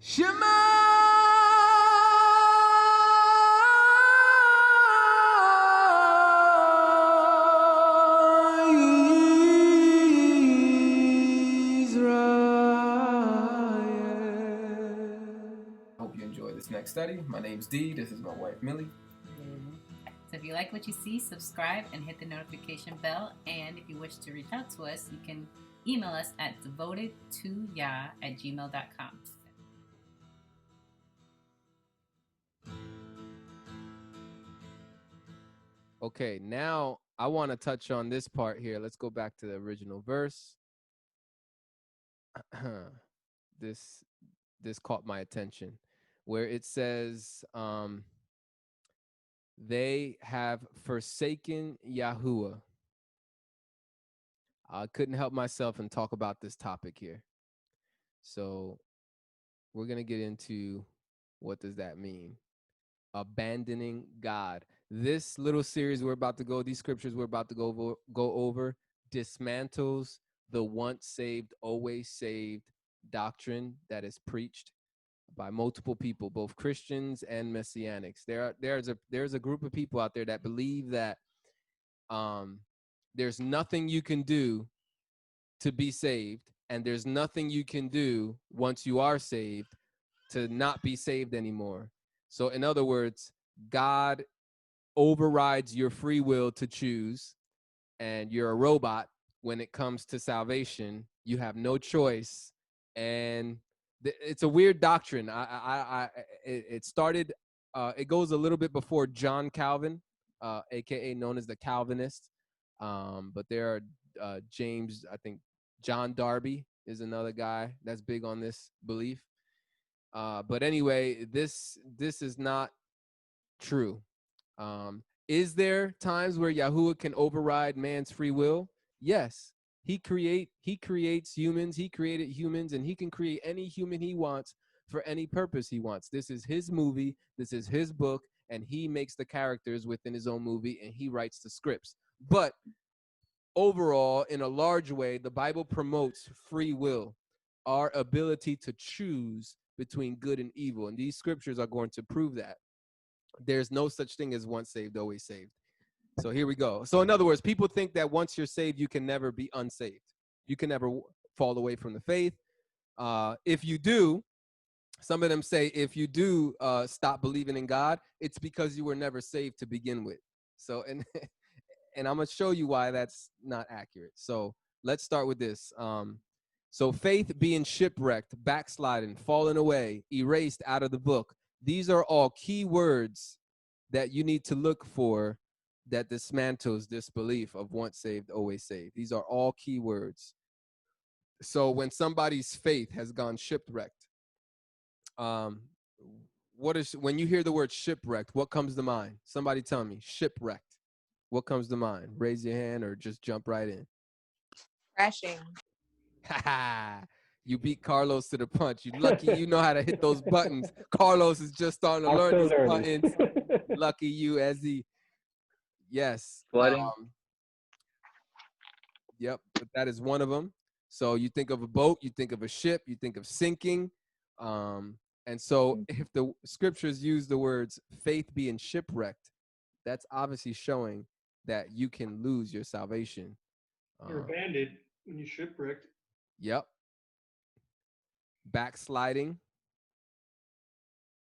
Shema Israel. Hope you enjoy this next study. My name's Dee. This is my wife, Millie. So if you like what you see, subscribe and hit the notification bell. And if you wish to reach out to us, you can email us at devotedtoyah@gmail.com. Okay, now I want to touch on this part here. Let's go back to the original verse. this caught my attention, where it says, they have forsaken Yahuwah. I couldn't help myself and talk about this topic here. So we're going to get into what does that mean? Abandoning God. This little series we're about to go, these scriptures we're about to go over, dismantles the once saved, always saved doctrine that is preached by multiple people, both Christians and Messianics. There's a group of people out there that believe that there's nothing you can do to be saved, and there's nothing you can do once you are saved to not be saved anymore. So in other words, God overrides your free will to choose, and you're a robot when it comes to salvation. You have no choice, and it's a weird doctrine. It started. It goes a little bit before John Calvin, aka known as the Calvinist. But there are James, I think John Darby is another guy that's big on this belief. But anyway, this is not true. Is there times where Yahuwah can override man's free will? Yes. He creates humans. He created humans, and he can create any human he wants for any purpose he wants. This is his movie. This is his book, and he makes the characters within his own movie, and he writes the scripts. But overall, in a large way, the Bible promotes free will, our ability to choose between good and evil. And these scriptures are going to prove that. There's no such thing as once saved, always saved. So here we go. So in other words, people think that once you're saved, you can never be unsaved. You can never fall away from the faith. If you do, some of them say if you do stop believing in God, it's because you were never saved to begin with. So, and I'm going to show you why that's not accurate. So let's start with this. So faith being shipwrecked, backsliding, falling away, erased out of the book. These are all key words that you need to look for that dismantles this belief of once saved, always saved. These are all key words. So when somebody's faith has gone shipwrecked, when you hear the word shipwrecked, what comes to mind? Somebody tell me, shipwrecked. What comes to mind? Raise your hand or just jump right in. Crashing. You beat Carlos to the punch. You lucky you know how to hit those buttons. Carlos is just starting to learn these buttons. Lucky you, Ezzy. Yes. Yep, but that is one of them. So you think of a boat, you think of a ship, you think of sinking. And so if the scriptures use the words faith being shipwrecked, that's obviously showing that you can lose your salvation. You're abandoned when you shipwrecked. Yep. Backsliding.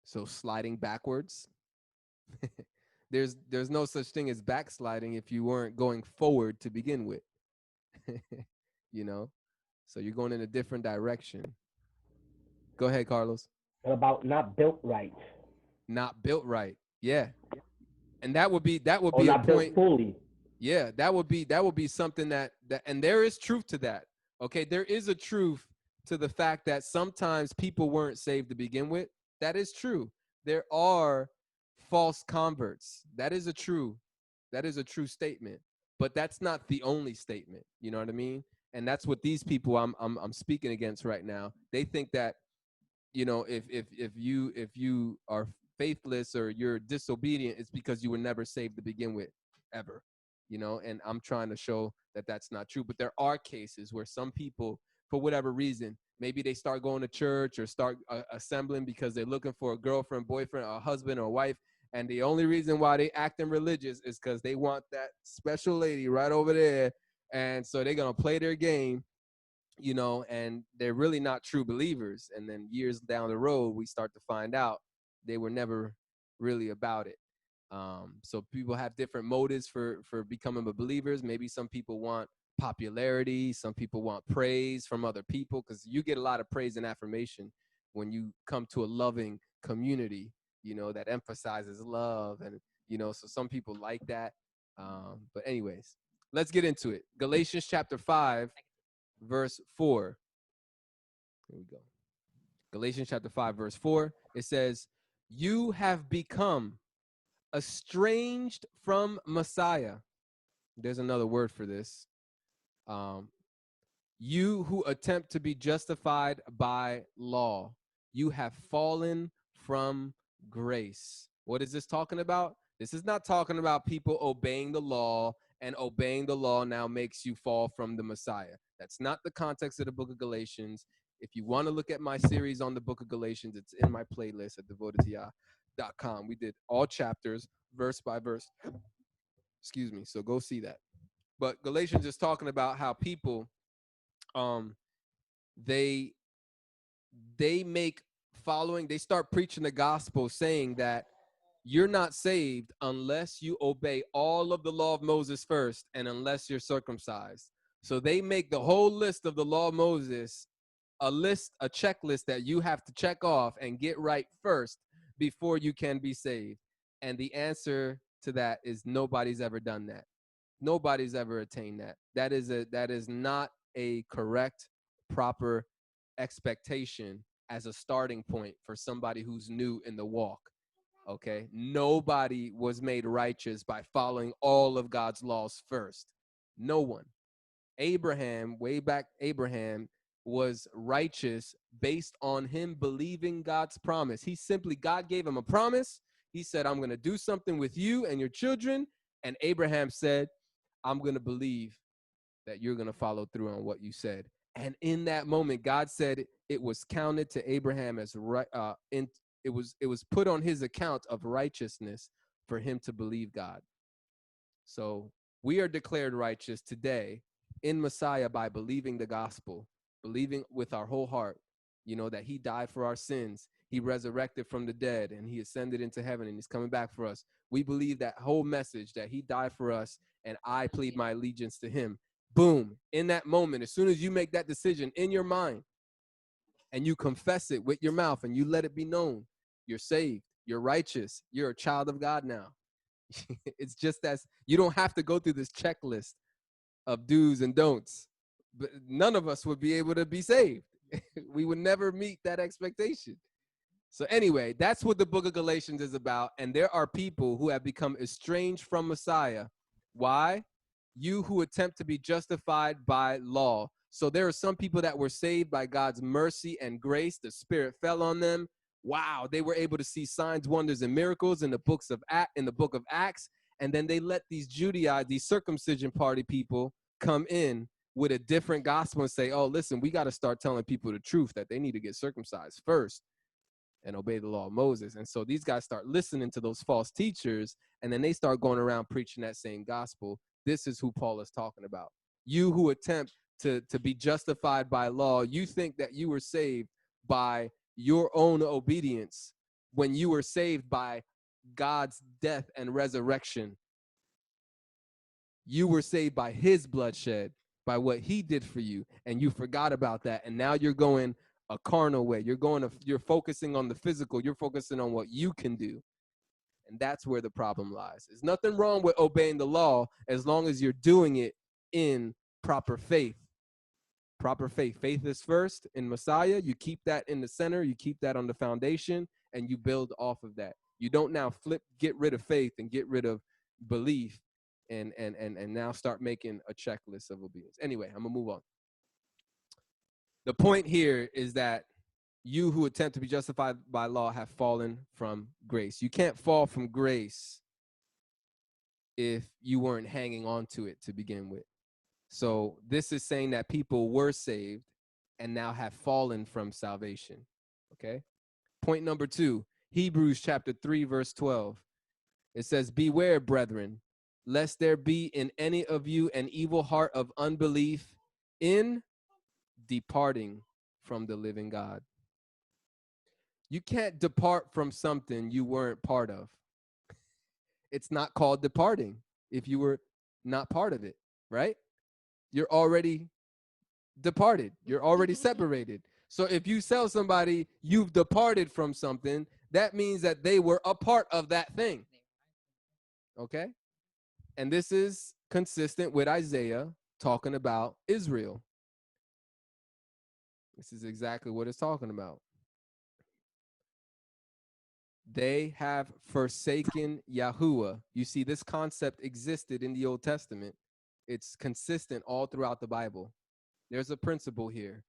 So sliding backwards. There's no such thing as backsliding if you weren't going forward to begin with. You know? So you're going in a different direction. Go ahead, Carlos. What about not built right? Not built right. Yeah. And that would be Or a not built point. fully. Yeah, that would be something that and there is truth to that. Okay, there is a truth to the fact that sometimes people weren't saved to begin with. That is true. There are false converts. That is a true statement. But that's not the only statement. You know what I mean? And that's what these people I'm speaking against right now. They think that, you know, if you are faithless or you're disobedient, it's because you were never saved to begin with, ever. You know, and I'm trying to show that that's not true. But there are cases where some people, for whatever reason. Maybe they start going to church or start assembling because they're looking for a girlfriend, boyfriend, or a husband or a wife. And the only reason why they acting religious is because they want that special lady right over there. And so they're going to play their game, you know, and they're really not true believers. And then years down the road, we start to find out they were never really about it. So people have different motives for becoming believers. Maybe some people want popularity. Some people want praise from other people, because you get a lot of praise and affirmation when you come to a loving community, you know, that emphasizes love. And, you know, so some people like that. But anyways, let's get into it. Galatians chapter 5, verse 4. Here we go. Galatians chapter 5, verse 4. It says, you have become estranged from Messiah. There's another word for this. You who attempt to be justified by law, you have fallen from grace. What is this talking about? This is not talking about people obeying the law, and obeying the law now makes you fall from the Messiah. That's not the context of the book of Galatians. If you want to look at my series on the book of Galatians, it's in my playlist at devotedtoyah.com. We did all chapters, verse by verse. Excuse me. So go see that. But Galatians is talking about how people, they start preaching the gospel, saying that you're not saved unless you obey all of the law of Moses first, and unless you're circumcised. So they make the whole list of the law of Moses a checklist that you have to check off and get right first before you can be saved. And the answer to that is nobody's ever done that. Nobody's ever attained that. That is not a correct, proper expectation as a starting point for somebody who's new in the walk. Okay? Nobody was made righteous by following all of God's laws first. No one. Abraham, way back, Abraham was righteous based on him believing God's promise. God gave him a promise. He said, I'm going to do something with you and your children. And Abraham said, I'm going to believe that you're going to follow through on what you said. And in that moment, God said it was counted to Abraham as right. It was put on his account of righteousness for him to believe God. So we are declared righteous today in Messiah by believing the gospel, believing with our whole heart, you know, that he died for our sins. He resurrected from the dead, and he ascended into heaven, and he's coming back for us. We believe that whole message, that he died for us, and I plead my allegiance to him. Boom. In that moment, as soon as you make that decision in your mind and you confess it with your mouth and you let it be known, you're saved, you're righteous, you're a child of God now. It's just as you don't have to go through this checklist of do's and don'ts. But none of us would be able to be saved. We would never meet that expectation. So anyway, that's what the book of Galatians is about. And there are people who have become estranged from Messiah. Why? You who attempt to be justified by law. So there are some people that were saved by God's mercy and grace. The Spirit fell on them. Wow, they were able to see signs, wonders, and miracles in the book of Acts. And then they let these circumcision party people come in with a different gospel and say, oh, listen, we got to start telling people the truth, that they need to get circumcised first and obey the law of Moses. And so these guys start listening to those false teachers, and then they start going around preaching that same gospel. This is who Paul is talking about. You who attempt to be justified by law, you think that you were saved by your own obedience when you were saved by God's death and resurrection. You were saved by his bloodshed, by what he did for you, and you forgot about that. And now you're going a carnal way. You're focusing on the physical. You're focusing on what you can do. And that's where the problem lies. There's nothing wrong with obeying the law as long as you're doing it in proper faith. Proper faith. Faith is first in Messiah. You keep that in the center. You keep that on the foundation, and you build off of that. You don't now get rid of faith and get rid of belief and now start making a checklist of obedience. Anyway, I'm going to move on. The point here is that you who attempt to be justified by law have fallen from grace. You can't fall from grace if you weren't hanging on to it to begin with. So this is saying that people were saved and now have fallen from salvation. Okay. Point number 2, Hebrews chapter 3, verse 12. It says, beware, brethren, lest there be in any of you an evil heart of unbelief in departing from the living God. You can't depart from something you weren't part of. It's not called departing if you were not part of it, right? You're already departed. You're already separated. So if you tell somebody you've departed from something, that means that they were a part of that thing. Okay? And this is consistent with Isaiah talking about Israel. This is exactly what it's talking about. They have forsaken Yahuwah. You see, this concept existed in the Old Testament. It's consistent all throughout the Bible. There's a principle here.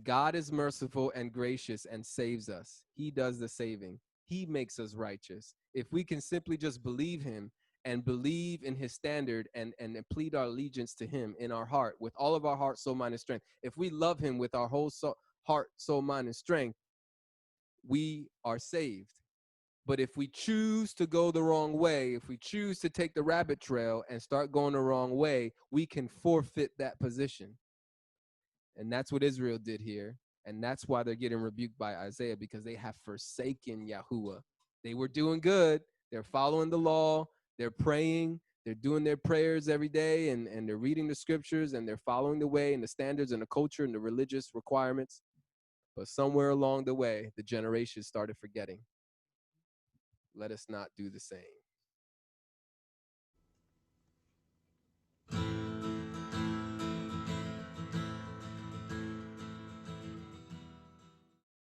God is merciful and gracious and saves us. He does the saving. He makes us righteous. If we can simply just believe him and believe in his standard and plead our allegiance to him in our heart with all of our heart, soul, mind, and strength, if we love him with our whole heart, soul, mind, and strength, we are saved. But if we choose to go the wrong way, if we choose to take the rabbit trail and start going the wrong way, we can forfeit that position. And that's what Israel did here. And that's why they're getting rebuked by Isaiah, because they have forsaken Yahuwah. They were doing good. They're following the law. They're praying. They're doing their prayers every day, and they're reading the scriptures, and they're following the way and the standards and the culture and the religious requirements. But somewhere along the way, the generations started forgetting. Let us not do the same.